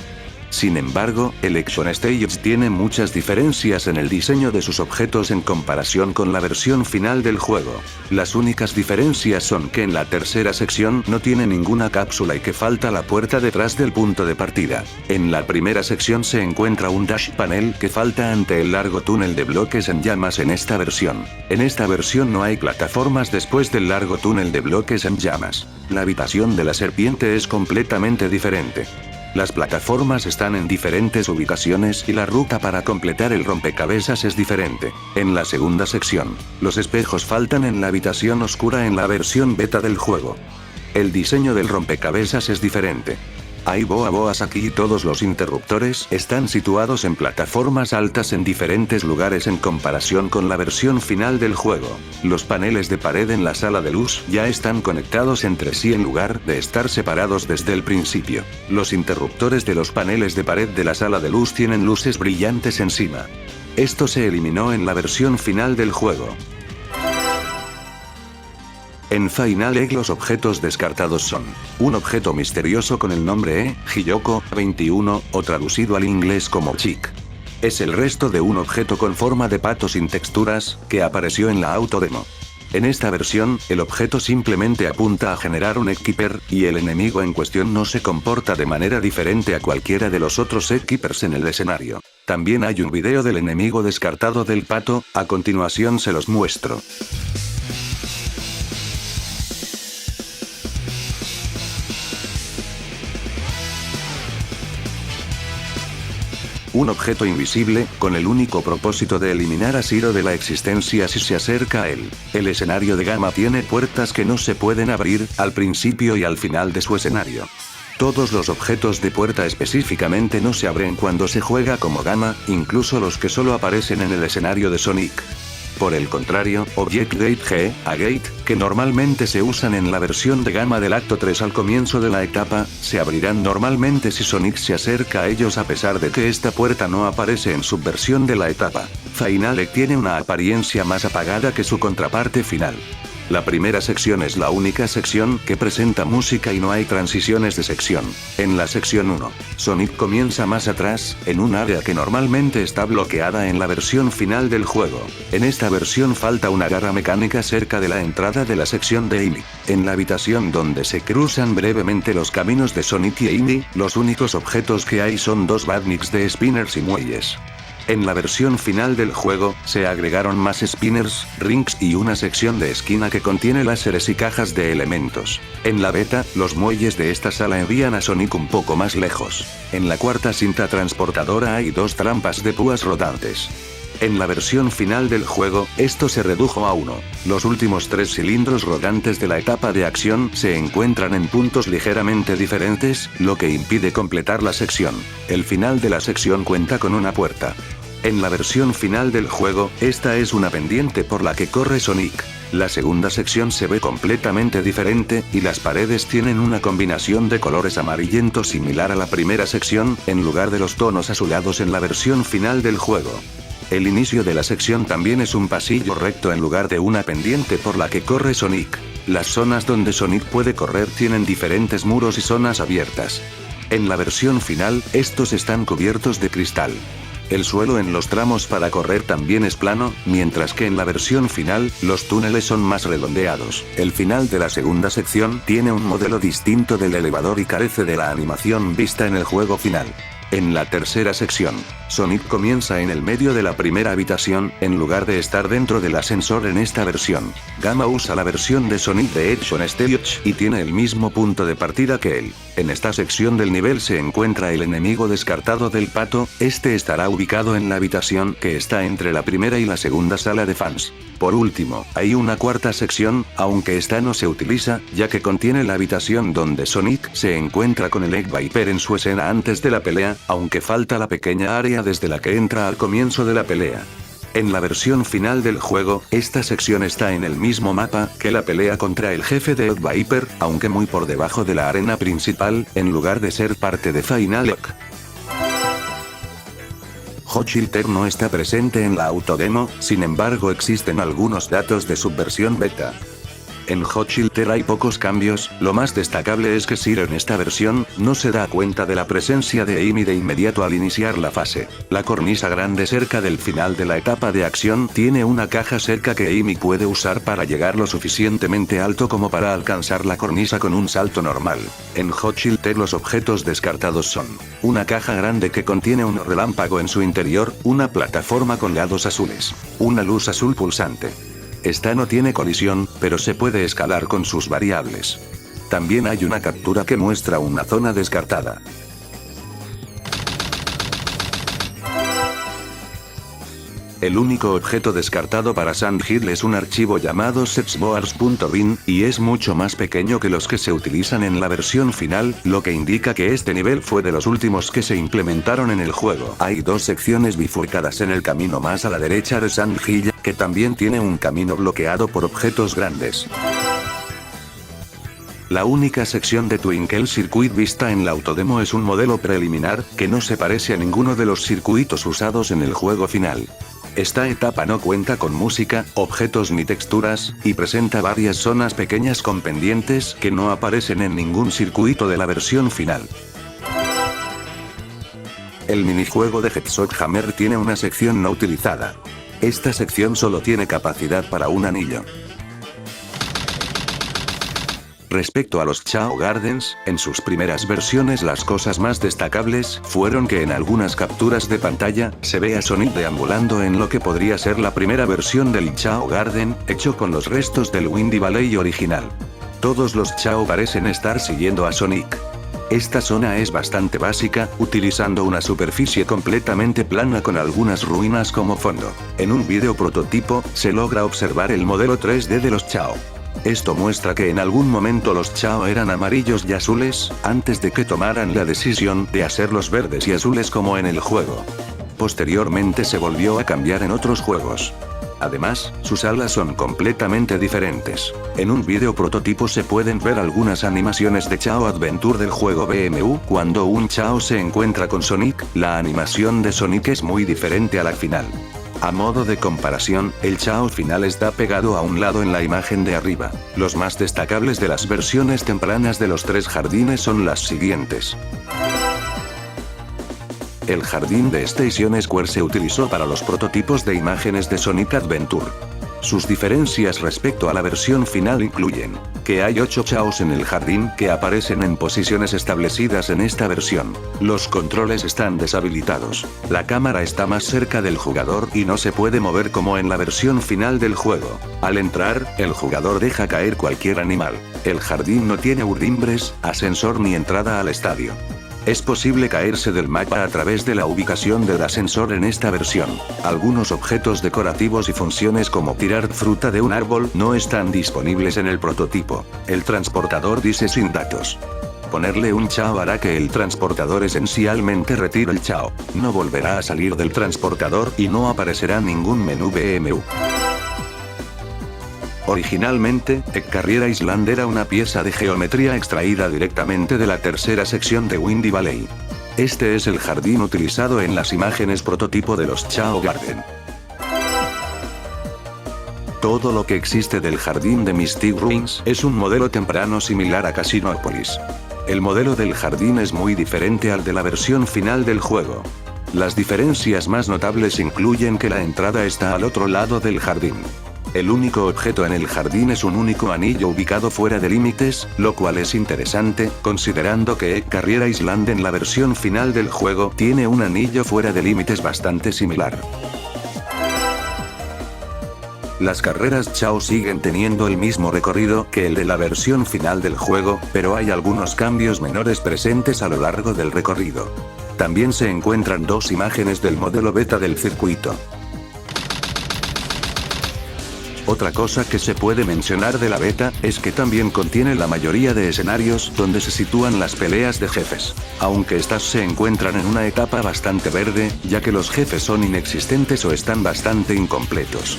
Sin embargo, Election Stage tiene muchas diferencias en el diseño de sus objetos en comparación con la versión final del juego. Las únicas diferencias son que en la tercera sección no tiene ninguna cápsula y que falta la puerta detrás del punto de partida. En la primera sección se encuentra un dash panel que falta ante el largo túnel de bloques en llamas en esta versión. En esta versión no hay plataformas después del largo túnel de bloques en llamas. La habitación de la serpiente es completamente diferente. Las plataformas están en diferentes ubicaciones y la ruta para completar el rompecabezas es diferente. En la segunda sección, los espejos faltan en la habitación oscura en la versión beta del juego. El diseño del rompecabezas es diferente. Hay boas aquí y todos los interruptores están situados en plataformas altas en diferentes lugares en comparación con la versión final del juego. Los paneles de pared en la sala de luz ya están conectados entre sí en lugar de estar separados desde el principio. Los interruptores de los paneles de pared de la sala de luz tienen luces brillantes encima. Esto se eliminó en la versión final del juego. En Final Egg los objetos descartados son un objeto misterioso con el nombre Hiyoko 21, o traducido al inglés como Chick. Es el resto de un objeto con forma de pato sin texturas, que apareció en la autodemo. En esta versión, el objeto simplemente apunta a generar un Eggkeeper, y el enemigo en cuestión no se comporta de manera diferente a cualquiera de los otros Eggkeepers en el escenario. También hay un video del enemigo descartado del pato, a continuación se los muestro. Un objeto invisible, con el único propósito de eliminar a Zero de la existencia si se acerca a él. El escenario de Gamma tiene puertas que no se pueden abrir, al principio y al final de su escenario. Todos los objetos de puerta específicamente no se abren cuando se juega como Gamma, incluso los que solo aparecen en el escenario de Sonic. Por el contrario, Object Gate G, a Gate, que normalmente se usan en la versión de Gamma del acto 3 al comienzo de la etapa, se abrirán normalmente si Sonic se acerca a ellos a pesar de que esta puerta no aparece en su versión de la etapa. Final Egg tiene una apariencia más apagada que su contraparte final. La primera sección es la única sección que presenta música y no hay transiciones de sección. En la sección 1, Sonic comienza más atrás, en un área que normalmente está bloqueada en la versión final del juego. En esta versión falta una garra mecánica cerca de la entrada de la sección de Amy. En la habitación donde se cruzan brevemente los caminos de Sonic y Amy, los únicos objetos que hay son dos badniks de spinners y muelles. En la versión final del juego, se agregaron más spinners, rings y una sección de esquina que contiene láseres y cajas de elementos. En la beta, los muelles de esta sala envían a Sonic un poco más lejos. En la cuarta cinta transportadora hay dos trampas de púas rodantes. En la versión final del juego, esto se redujo a 1. Los últimos 3 cilindros rodantes de la etapa de acción se encuentran en puntos ligeramente diferentes, lo que impide completar la sección. El final de la sección cuenta con una puerta. En la versión final del juego, esta es una pendiente por la que corre Sonic. La segunda sección se ve completamente diferente, y las paredes tienen una combinación de colores amarillentos similar a la primera sección, en lugar de los tonos azulados en la versión final del juego. El inicio de la sección también es un pasillo recto en lugar de una pendiente por la que corre Sonic. Las zonas donde Sonic puede correr tienen diferentes muros y zonas abiertas. En la versión final, estos están cubiertos de cristal. El suelo en los tramos para correr también es plano, mientras que en la versión final, los túneles son más redondeados. El final de la segunda sección tiene un modelo distinto del elevador y carece de la animación vista en el juego final. En la tercera sección, Sonic comienza en el medio de la primera habitación, en lugar de estar dentro del ascensor en esta versión. Gamma usa la versión de Sonic de Edge on Stage y tiene el mismo punto de partida que él. En esta sección del nivel se encuentra el enemigo descartado del pato, este estará ubicado en la habitación que está entre la primera y la segunda sala de fans. Por último, hay una cuarta sección, aunque esta no se utiliza, ya que contiene la habitación donde Sonic se encuentra con el Egg Viper en su escena antes de la pelea, aunque falta la pequeña área desde la que entra al comienzo de la pelea. En la versión final del juego, esta sección está en el mismo mapa que la pelea contra el jefe de Egg Viper, aunque muy por debajo de la arena principal, en lugar de ser parte de Final Egg. Hot Chilter no está presente en la autodemo, sin embargo existen algunos datos de su versión beta. En Hot Chilter hay pocos cambios, lo más destacable es que Sir en esta versión, no se da cuenta de la presencia de Amy de inmediato al iniciar la fase. La cornisa grande cerca del final de la etapa de acción tiene una caja cerca que Amy puede usar para llegar lo suficientemente alto como para alcanzar la cornisa con un salto normal. En Hot Chilter los objetos descartados son una caja grande que contiene un relámpago en su interior, una plataforma con lados azules, una luz azul pulsante. Esta no tiene colisión, pero se puede escalar con sus variables. También hay una captura que muestra una zona descartada. El único objeto descartado para Sand Hill es un archivo llamado setsboards.bin, y es mucho más pequeño que los que se utilizan en la versión final, lo que indica que este nivel fue de los últimos que se implementaron en el juego. Hay dos secciones bifurcadas en el camino más a la derecha de Sand Hill, que también tiene un camino bloqueado por objetos grandes. La única sección de Twinkle Circuit vista en la autodemo es un modelo preliminar, que no se parece a ninguno de los circuitos usados en el juego final. Esta etapa no cuenta con música, objetos ni texturas, y presenta varias zonas pequeñas con pendientes que no aparecen en ningún circuito de la versión final. El minijuego de Headshot Hammer tiene una sección no utilizada. Esta sección solo tiene capacidad para un anillo. Respecto a los Chao Gardens, en sus primeras versiones las cosas más destacables fueron que en algunas capturas de pantalla, se ve a Sonic deambulando en lo que podría ser la primera versión del Chao Garden, hecho con los restos del Windy Valley original. Todos los Chao parecen estar siguiendo a Sonic. Esta zona es bastante básica, utilizando una superficie completamente plana con algunas ruinas como fondo. En un vídeo prototipo, se logra observar el modelo 3D de los Chao. Esto muestra que en algún momento los Chao eran amarillos y azules, antes de que tomaran la decisión de hacerlos verdes y azules como en el juego. Posteriormente se volvió a cambiar en otros juegos. Además, sus alas son completamente diferentes. En un vídeo prototipo se pueden ver algunas animaciones de Chao Adventure del juego BMU. Cuando un Chao se encuentra con Sonic, la animación de Sonic es muy diferente a la final. A modo de comparación, el Chao final está pegado a un lado en la imagen de arriba. Los más destacables de las versiones tempranas de los tres jardines son las siguientes. El jardín de Station Square se utilizó para los prototipos de imágenes de Sonic Adventure. Sus diferencias respecto a la versión final incluyen que hay 8 Chaos en el jardín que aparecen en posiciones establecidas en esta versión. Los controles están deshabilitados. La cámara está más cerca del jugador y no se puede mover como en la versión final del juego. Al entrar, el jugador deja caer cualquier animal. El jardín no tiene urdimbres, ascensor ni entrada al estadio. Es posible caerse del mapa a través de la ubicación del ascensor en esta versión. Algunos objetos decorativos y funciones como tirar fruta de un árbol no están disponibles en el prototipo. El transportador dice sin datos. Ponerle un Chao hará que el transportador esencialmente retire el Chao. No volverá a salir del transportador y no aparecerá ningún menú BMU. Originalmente, Egg Carrier Island era una pieza de geometría extraída directamente de la tercera sección de Windy Valley. Este es el jardín utilizado en las imágenes prototipo de los Chao Garden. Todo lo que existe del jardín de Mystic Ruins es un modelo temprano similar a Casinopolis. El modelo del jardín es muy diferente al de la versión final del juego. Las diferencias más notables incluyen que la entrada está al otro lado del jardín. El único objeto en el jardín es un único anillo ubicado fuera de límites, lo cual es interesante, considerando que Egg Carrier Island en la versión final del juego tiene un anillo fuera de límites bastante similar. Las carreras Chao siguen teniendo el mismo recorrido que el de la versión final del juego, pero hay algunos cambios menores presentes a lo largo del recorrido. También se encuentran dos imágenes del modelo beta del circuito. Otra cosa que se puede mencionar de la beta, es que también contiene la mayoría de escenarios donde se sitúan las peleas de jefes. Aunque estas se encuentran en una etapa bastante verde, ya que los jefes son inexistentes o están bastante incompletos.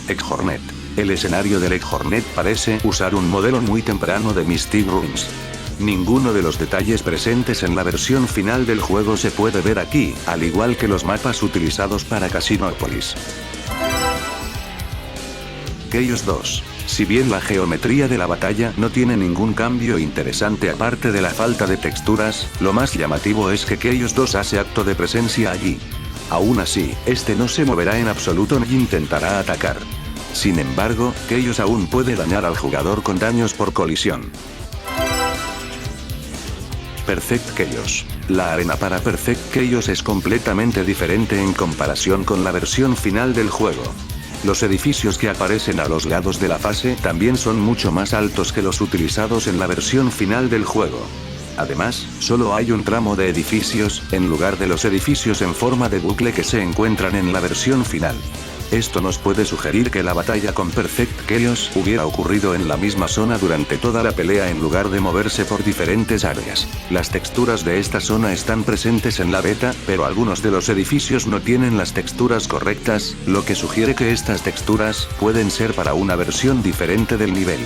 Egg Hornet. El escenario del Egg Hornet parece usar un modelo muy temprano de Mystic Ruins. Ninguno de los detalles presentes en la versión final del juego se puede ver aquí, al igual que los mapas utilizados para Casinopolis. Chaos 2. Si bien la geometría de la batalla no tiene ningún cambio interesante aparte de la falta de texturas, lo más llamativo es que Chaos 2 hace acto de presencia allí. Aún así, este no se moverá en absoluto ni intentará atacar. Sin embargo, Chaos aún puede dañar al jugador con daños por colisión. Perfect Chaos. La arena para Perfect Chaos es completamente diferente en comparación con la versión final del juego. Los edificios que aparecen a los lados de la fase también son mucho más altos que los utilizados en la versión final del juego. Además, solo hay un tramo de edificios, en lugar de los edificios en forma de bucle que se encuentran en la versión final. Esto nos puede sugerir que la batalla con Perfect Chaos hubiera ocurrido en la misma zona durante toda la pelea en lugar de moverse por diferentes áreas. Las texturas de esta zona están presentes en la beta, pero algunos de los edificios no tienen las texturas correctas, lo que sugiere que estas texturas pueden ser para una versión diferente del nivel.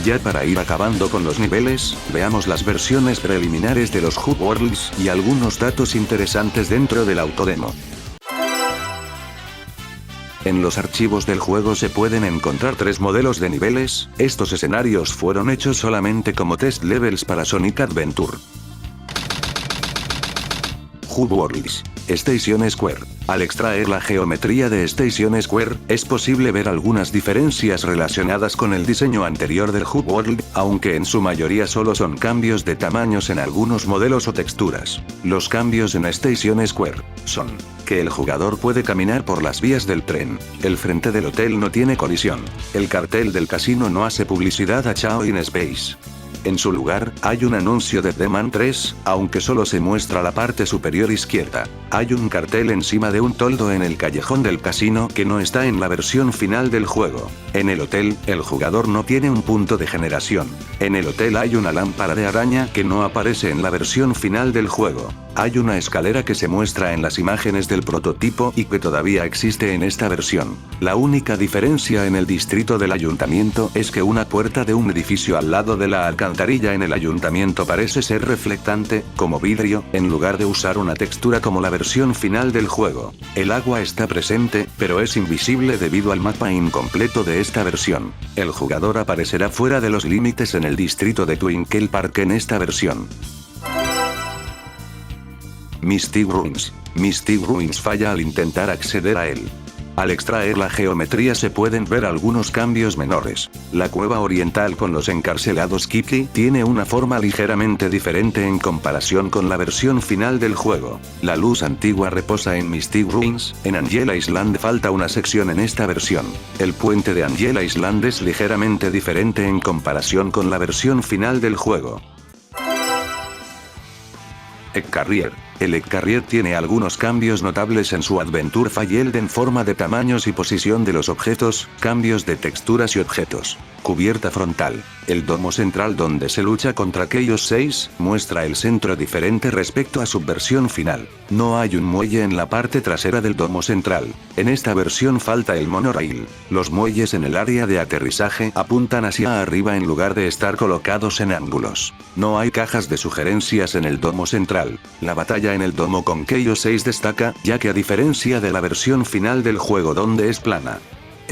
Ya para ir acabando con los niveles, veamos las versiones preliminares de los Hub Worlds y algunos datos interesantes dentro del autodemo. En los archivos del juego se pueden encontrar 3 modelos de niveles. Estos escenarios fueron hechos solamente como test levels para Sonic Adventure. Hub Worlds. Station Square. Al extraer la geometría de Station Square, es posible ver algunas diferencias relacionadas con el diseño anterior del Hub World, aunque en su mayoría solo son cambios de tamaños en algunos modelos o texturas. Los cambios en Station Square son que el jugador puede caminar por las vías del tren, el frente del hotel no tiene colisión, el cartel del casino no hace publicidad a Chao in Space. En su lugar, hay un anuncio de The Man 3, aunque solo se muestra la parte superior izquierda. Hay un cartel encima de un toldo en el callejón del casino que no está en la versión final del juego. En el hotel, el jugador no tiene un punto de generación. En el hotel hay una lámpara de araña que no aparece en la versión final del juego. Hay una escalera que se muestra en las imágenes del prototipo y que todavía existe en esta versión. La única diferencia en el distrito del ayuntamiento es que una puerta de un edificio al lado de la alcantarilla en el ayuntamiento parece ser reflectante, como vidrio, en lugar de usar una textura como la versión final del juego. El agua está presente, pero es invisible debido al mapa incompleto de esta versión. El jugador aparecerá fuera de los límites en el distrito de Twinkle Park en esta versión. Mystic Ruins. Mystic Ruins falla al intentar acceder a él. Al extraer la geometría se pueden ver algunos cambios menores. La cueva oriental con los encarcelados Kitty tiene una forma ligeramente diferente en comparación con la versión final del juego. La luz antigua reposa en Mystic Ruins. En Angela Island falta una sección en esta versión. El puente de Angela Island es ligeramente diferente en comparación con la versión final del juego. Egg Carrier. El Egg Carrier tiene algunos cambios notables en su Adventure Failed en forma de tamaños y posición de los objetos, cambios de texturas y objetos. Cubierta frontal. El domo central donde se lucha contra Chaos 6, muestra el centro diferente respecto a su versión final. No hay un muelle en la parte trasera del domo central. En esta versión falta el monorail. Los muelles en el área de aterrizaje apuntan hacia arriba en lugar de estar colocados en ángulos. No hay cajas de sugerencias en el domo central. La batalla en el domo con Chaos 6 destaca, ya que a diferencia de la versión final del juego donde es plana.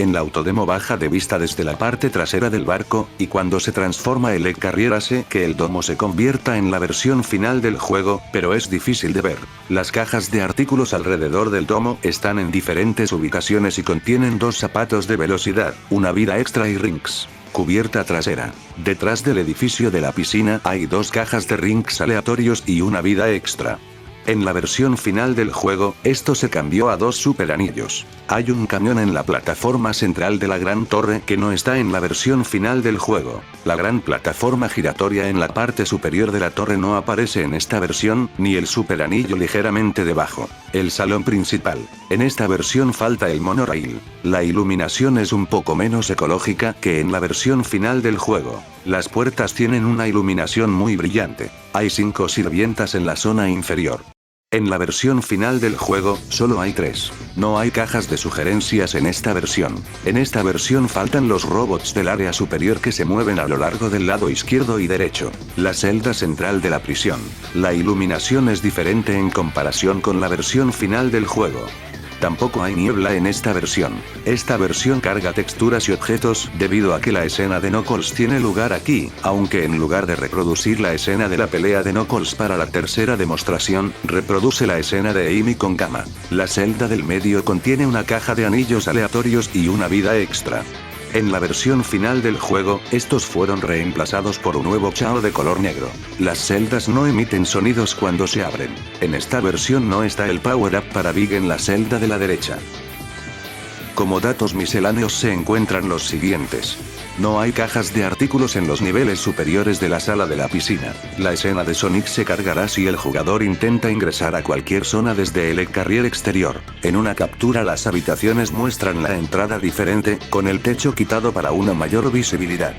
En la autodemo baja de vista desde la parte trasera del barco, y cuando se transforma el Egg Carrier hace que el domo se convierta en la versión final del juego, pero es difícil de ver. Las cajas de artículos alrededor del domo están en diferentes ubicaciones y contienen 2 zapatos de velocidad, una vida extra y rings. Cubierta trasera. Detrás del edificio de la piscina hay 2 cajas de rings aleatorios y una vida extra. En la versión final del juego, esto se cambió a 2 super anillos. Hay un camión en la plataforma central de la gran torre que no está en la versión final del juego. La gran plataforma giratoria en la parte superior de la torre no aparece en esta versión, ni el super anillo ligeramente debajo. El salón principal. En esta versión falta el monorail. La iluminación es un poco menos ecológica que en la versión final del juego. Las puertas tienen una iluminación muy brillante. Hay 5 sirvientas en la zona inferior. En la versión final del juego, solo hay 3. No hay cajas de sugerencias en esta versión. En esta versión faltan los robots del área superior que se mueven a lo largo del lado izquierdo y derecho. La celda central de la prisión. La iluminación es diferente en comparación con la versión final del juego. Tampoco hay niebla en esta versión. Esta versión carga texturas y objetos debido a que la escena de Knuckles tiene lugar aquí, aunque en lugar de reproducir la escena de la pelea de Knuckles para la tercera demostración, reproduce la escena de Amy con Gamma. La celda del medio contiene una caja de anillos aleatorios y una vida extra. En la versión final del juego, estos fueron reemplazados por un nuevo Chao de color negro. Las celdas no emiten sonidos cuando se abren. En esta versión no está el power-up para Big en la celda de la derecha. Como datos misceláneos se encuentran los siguientes. No hay cajas de artículos en los niveles superiores de la sala de la piscina. La escena de Sonic se cargará si el jugador intenta ingresar a cualquier zona desde el Egg Carrier exterior. En una captura las habitaciones muestran la entrada diferente, con el techo quitado para una mayor visibilidad.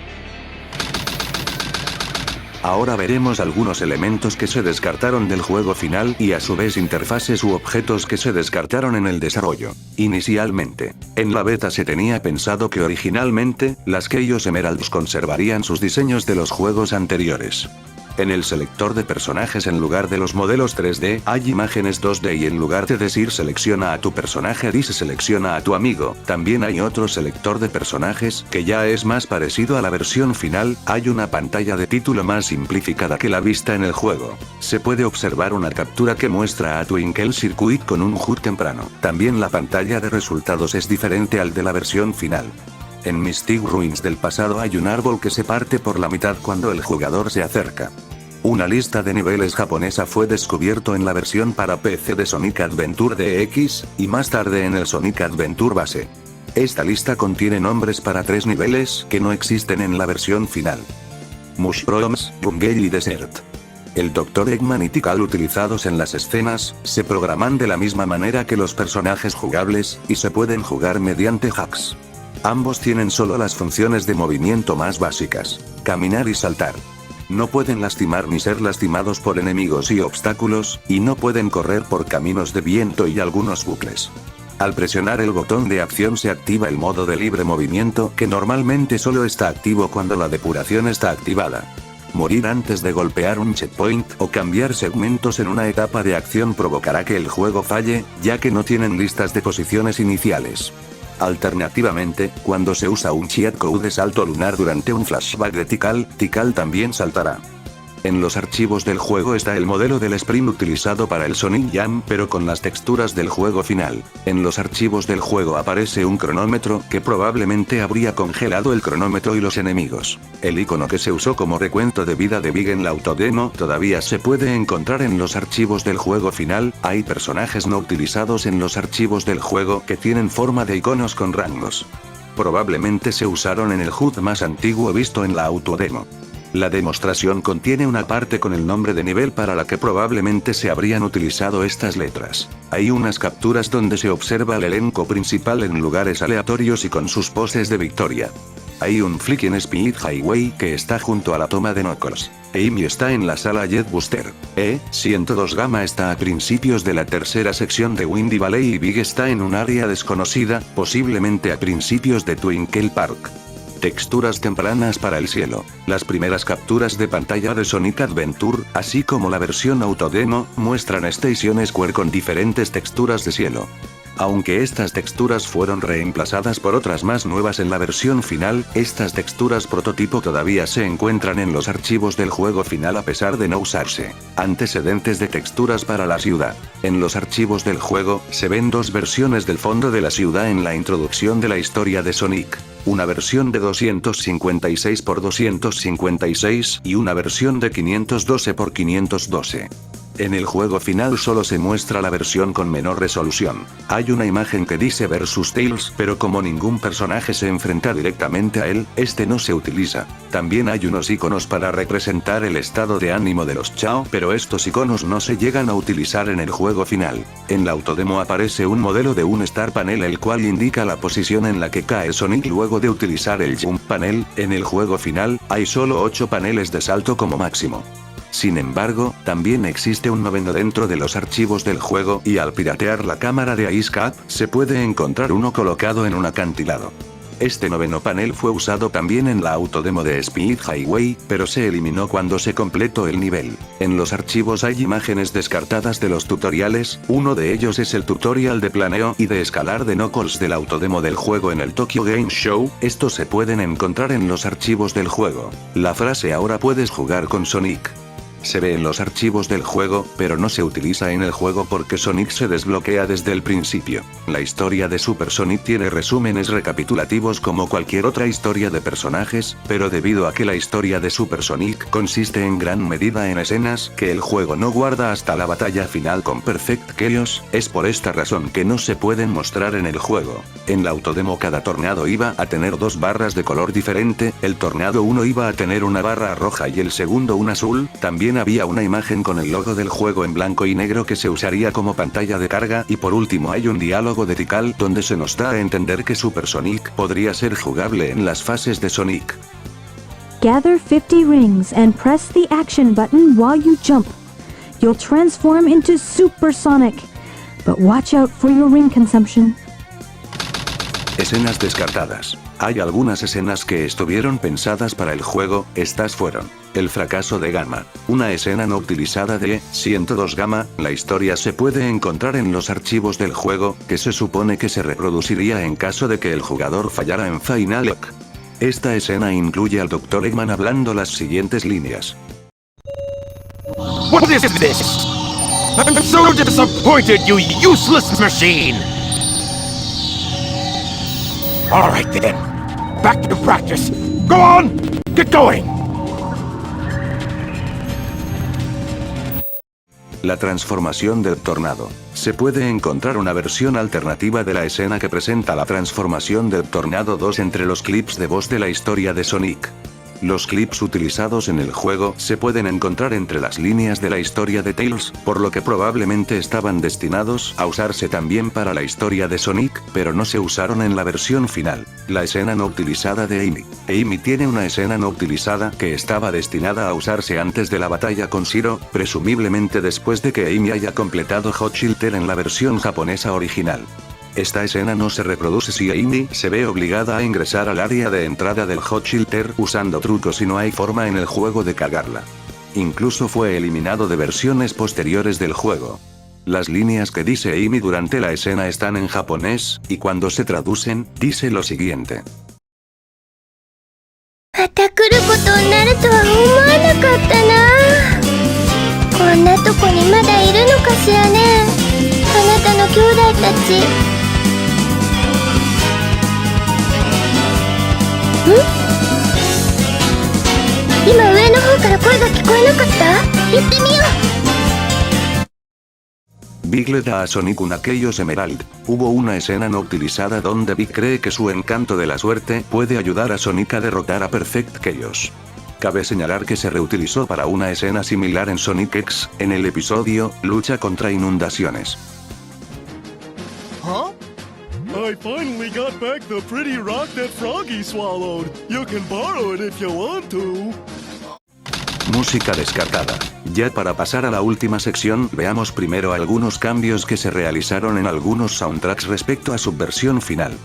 Ahora veremos algunos elementos que se descartaron del juego final y a su vez interfaces u objetos que se descartaron en el desarrollo. Inicialmente, en la beta se tenía pensado que originalmente, las Chaos Emeralds conservarían sus diseños de los juegos anteriores. En el selector de personajes en lugar de los modelos 3D, hay imágenes 2D y en lugar de decir selecciona a tu personaje dice selecciona a tu amigo. También hay otro selector de personajes, que ya es más parecido a la versión final, hay una pantalla de título más simplificada que la vista en el juego. Se puede observar una captura que muestra a Twinkle Circuit con un HUD temprano. También la pantalla de resultados es diferente al de la versión final. En Mystic Ruins del pasado hay un árbol que se parte por la mitad cuando el jugador se acerca. Una lista de niveles japonesa fue descubierto en la versión para PC de Sonic Adventure DX, y más tarde en el Sonic Adventure base. Esta lista contiene nombres para 3 niveles que no existen en la versión final. Mushrooms, Jungle y Desert. El Dr. Eggman y Tikal utilizados en las escenas, se programan de la misma manera que los personajes jugables, y se pueden jugar mediante hacks. Ambos tienen solo las funciones de movimiento más básicas: caminar y saltar. No pueden lastimar ni ser lastimados por enemigos y obstáculos, y no pueden correr por caminos de viento y algunos bucles. Al presionar el botón de acción se activa el modo de libre movimiento, que normalmente solo está activo cuando la depuración está activada. Morir antes de golpear un checkpoint o cambiar segmentos en una etapa de acción provocará que el juego falle, ya que no tienen listas de posiciones iniciales. Alternativamente, cuando se usa un cheat code de salto lunar durante un flashback de Tikal, Tikal también saltará. En los archivos del juego está el modelo del sprint utilizado para el Sonic Jam, pero con las texturas del juego final. En los archivos del juego aparece un cronómetro, que probablemente habría congelado el cronómetro y los enemigos. El icono que se usó como recuento de vida de Big en la autodemo todavía se puede encontrar en los archivos del juego final. Hay personajes no utilizados en los archivos del juego que tienen forma de iconos con rangos. Probablemente se usaron en el HUD más antiguo visto en la autodemo. La demostración contiene una parte con el nombre de nivel para la que probablemente se habrían utilizado estas letras. Hay unas capturas donde se observa el elenco principal en lugares aleatorios y con sus poses de victoria. Hay un flick en Speed Highway que está junto a la toma de Knuckles. Amy está en la sala Jet Booster. E-102 Gamma está a principios de la tercera sección de Windy Valley y Big está en un área desconocida, posiblemente a principios de Twinkle Park. Texturas tempranas para el cielo. Las primeras capturas de pantalla de Sonic Adventure, así como la versión autodemo, muestran Station Square con diferentes texturas de cielo. Aunque estas texturas fueron reemplazadas por otras más nuevas en la versión final, estas texturas prototipo todavía se encuentran en los archivos del juego final a pesar de no usarse. Antecedentes de texturas para la ciudad. En los archivos del juego, se ven dos versiones del fondo de la ciudad en la introducción de la historia de Sonic. Una versión de 256 x 256 y una versión de 512 x 512. En el juego final solo se muestra la versión con menor resolución. Hay una imagen que dice Versus Tails, pero como ningún personaje se enfrenta directamente a él, este no se utiliza. También hay unos iconos para representar el estado de ánimo de los Chao, pero estos iconos no se llegan a utilizar en el juego final. En la autodemo aparece un modelo de un Star Panel el cual indica la posición en la que cae Sonic luego de utilizar el Jump Panel. En el juego final, hay solo 8 paneles de salto como máximo. Sin embargo, también existe un noveno dentro de los archivos del juego y al piratear la cámara de Ice Cap, se puede encontrar uno colocado en un acantilado. Este noveno panel fue usado también en la autodemo de Speed Highway, pero se eliminó cuando se completó el nivel. En los archivos hay imágenes descartadas de los tutoriales, uno de ellos es el tutorial de planeo y de escalar de Knuckles de la autodemo del juego en el Tokyo Game Show, estos se pueden encontrar en los archivos del juego. La frase "ahora puedes jugar con Sonic" se ve en los archivos del juego, pero no se utiliza en el juego porque Sonic se desbloquea desde el principio. La historia de Super Sonic tiene resúmenes recapitulativos como cualquier otra historia de personajes, pero debido a que la historia de Super Sonic consiste en gran medida en escenas que el juego no guarda hasta la batalla final con Perfect Chaos, es por esta razón que no se pueden mostrar en el juego. En la autodemo cada tornado iba a tener 2 barras de color diferente, el tornado 1 iba a tener una barra roja y el segundo una azul, también había una imagen con el logo del juego en blanco y negro que se usaría como pantalla de carga y por último hay un diálogo de Tikal donde se nos da a entender que Super Sonic podría ser jugable en las fases de Sonic. Gather 50 rings and press the action button while you jump. You'll transform into Super Sonic. But watch out for your ring consumption. Escenas descartadas. Hay algunas escenas que estuvieron pensadas para el juego, estas fueron: el fracaso de Gamma, una escena no utilizada de 102 Gamma, la historia se puede encontrar en los archivos del juego, que se supone que se reproduciría en caso de que el jugador fallara en Final Lock. Esta escena incluye al Dr. Eggman hablando las siguientes líneas. What is this? I'm so disappointed, you useless machine! Alright then, back to practice. Go on! Get going! La transformación del tornado. Se puede encontrar una versión alternativa de la escena que presenta la transformación del Tornado 2 entre los clips de voz de la historia de Sonic. Los clips utilizados en el juego se pueden encontrar entre las líneas de la historia de Tails, por lo que probablemente estaban destinados a usarse también para la historia de Sonic, pero no se usaron en la versión final. La escena no utilizada de Amy. Amy tiene una escena no utilizada que estaba destinada a usarse antes de la batalla con Zero, presumiblemente después de que Amy haya completado Hot Shelter en la versión japonesa original. Esta escena no se reproduce si Amy se ve obligada a ingresar al área de entrada del Hot Shelter usando trucos y no hay forma en el juego de cargarla. Incluso fue eliminado de versiones posteriores del juego. Las líneas que dice Amy durante la escena están en japonés, y cuando se traducen, dice lo siguiente. また来ることになるとは思わなかったな。こんなとこにまだいるのかしらね、あなたの兄弟たち。今上の方から声が聞こえなかった？行ってみよう。 Big le da a Sonic un Chaos Emerald. Hubo una escena no utilizada donde Big cree que su encanto de la suerte puede ayudar a Sonic a derrotar a Perfect Chaos. Cabe señalar que se reutilizó para una escena similar en Sonic X, en el episodio Lucha contra inundaciones. Huh? I finally got back the pretty rock that Froggy swallowed. You can borrow it if you want to. Música descartada. Ya para pasar a la última sección, veamos primero algunos cambios que se realizaron en algunos soundtracks respecto a su versión final.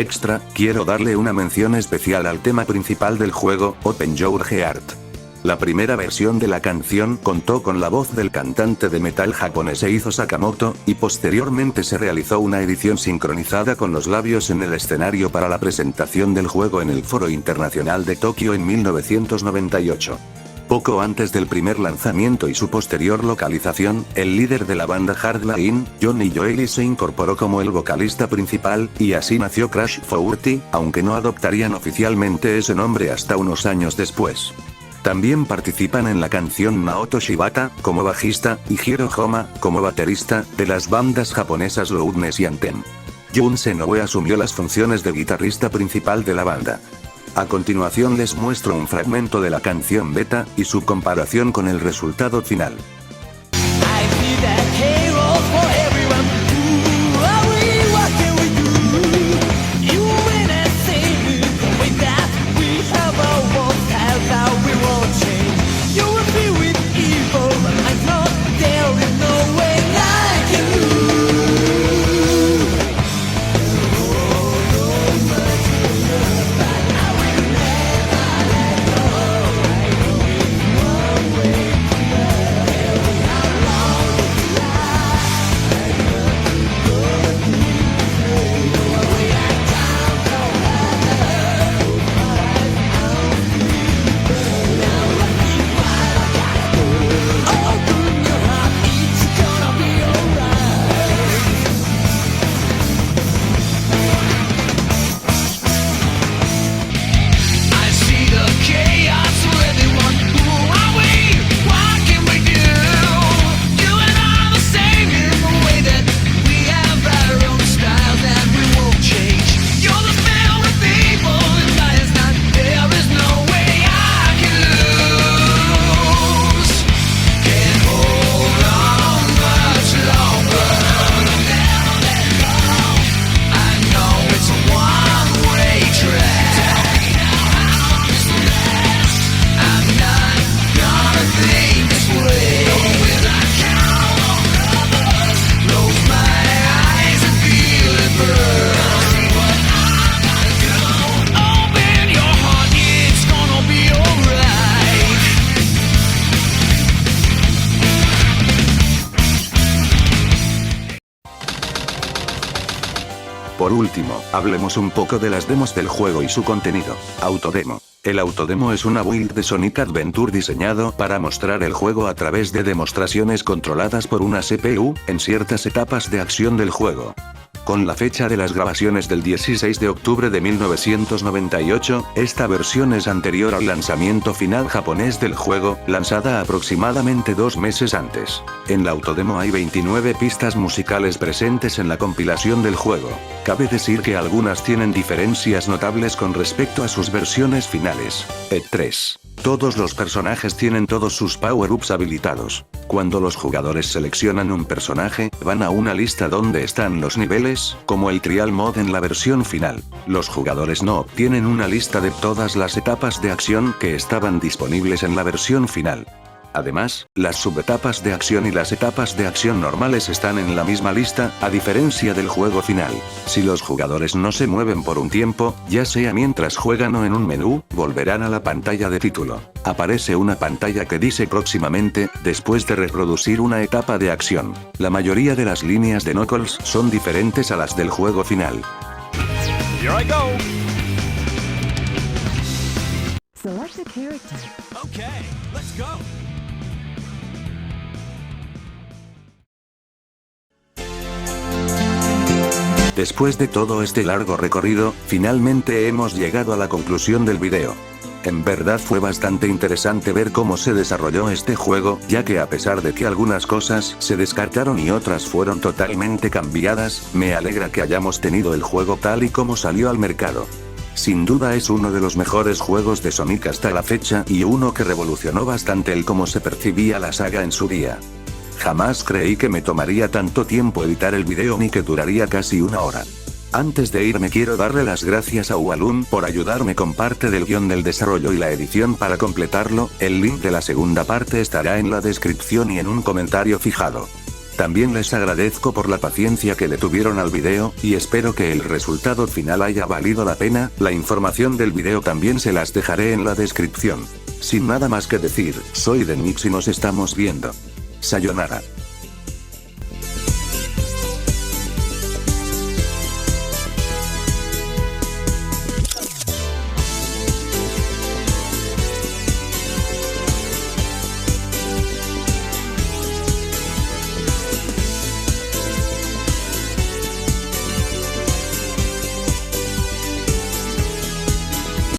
extra, quiero darle una mención especial al tema principal del juego, Open Your Heart. La primera versión de la canción contó con la voz del cantante de metal japonés Eizo Sakamoto, y posteriormente se realizó una edición sincronizada con los labios en el escenario para la presentación del juego en el Foro Internacional de Tokio en 1998. Poco antes del primer lanzamiento y su posterior localización, el líder de la banda Hardline, Johnny Joely, se incorporó como el vocalista principal, y así nació Crash 40, aunque no adoptarían oficialmente ese nombre hasta unos años después. También participan en la canción Naoto Shibata, como bajista, y Hiro Homa, como baterista, de las bandas japonesas Loudness y Anthem. Jun Senoue asumió las funciones de guitarrista principal de la banda. A continuación les muestro un fragmento de la canción beta, y su comparación con el resultado final. Por último, hablemos un poco de las demos del juego y su contenido. Autodemo. El autodemo es una build de Sonic Adventure diseñado para mostrar el juego a través de demostraciones controladas por una CPU, en ciertas etapas de acción del juego. Con la fecha de las grabaciones del 16 de octubre de 1998, esta versión es anterior al lanzamiento final japonés del juego, lanzada aproximadamente 2 meses antes. En la autodemo hay 29 pistas musicales presentes en la compilación del juego. Cabe decir que algunas tienen diferencias notables con respecto a sus versiones finales. 3. Todos los personajes tienen todos sus power-ups habilitados. Cuando los jugadores seleccionan un personaje, van a una lista donde están los niveles, como el Trial Mode en la versión final. Los jugadores no obtienen una lista de todas las etapas de acción que estaban disponibles en la versión final. Además, las subetapas de acción y las etapas de acción normales están en la misma lista, a diferencia del juego final. Si los jugadores no se mueven por un tiempo, ya sea mientras juegan o en un menú, volverán a la pantalla de título. Aparece una pantalla que dice próximamente, después de reproducir una etapa de acción. La mayoría de las líneas de Knuckles son diferentes a las del juego final. Here I go. Select a character. Okay, let's go. Después de todo este largo recorrido, finalmente hemos llegado a la conclusión del video. En verdad fue bastante interesante ver cómo se desarrolló este juego, ya que a pesar de que algunas cosas se descartaron y otras fueron totalmente cambiadas, me alegra que hayamos tenido el juego tal y como salió al mercado. Sin duda es uno de los mejores juegos de Sonic hasta la fecha y uno que revolucionó bastante el cómo se percibía la saga en su día. Jamás creí que me tomaría tanto tiempo editar el video ni que duraría casi 1 hora. Antes de irme quiero darle las gracias a Walloon por ayudarme con parte del guión del desarrollo y la edición para completarlo. El link de la segunda parte estará en la descripción y en un comentario fijado. También les agradezco por la paciencia que le tuvieron al video, y espero que el resultado final haya valido la pena. La información del video también se las dejaré en la descripción. Sin nada más que decir, soy Denix y nos estamos viendo. Sayonara.